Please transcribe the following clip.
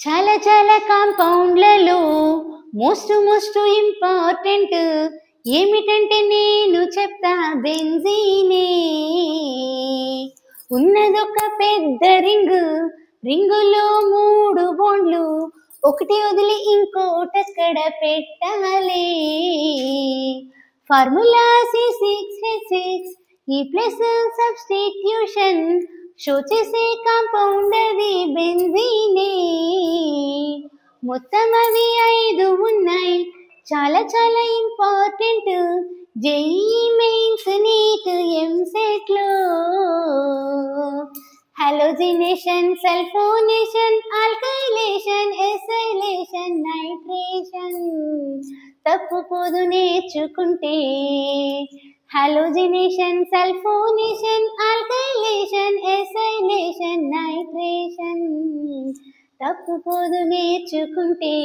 చాలా చాలా కాంపౌండ్లలో most important ఏమిటంటే నేను చెప్తా బెంజీనే. ఉన్నదొక పెద్ద రింగులో 3 బాండ్లు, ఒకటి వదిలి ఇంకోటెక్కడ పెట్టాలి. ఫార్ములా C6H6 ఈ ప్లస్ సబ్స్టిట్యూషన్ షో చేసే కాంపౌండ్ అది బెంజీనే. మొత్తం అవి 5 ఉన్నాయి, చాలా చాలా important. JEE mains, NEET, EAMCET లో. Halogenation, sulphonation, alkylation, acylation, nitration తప్పుకోదు నేర్చుకుంటే. Halogenation, sulphonation, alkylation, acylation, nitration తప్పుకోదు నేర్చుకుంటే.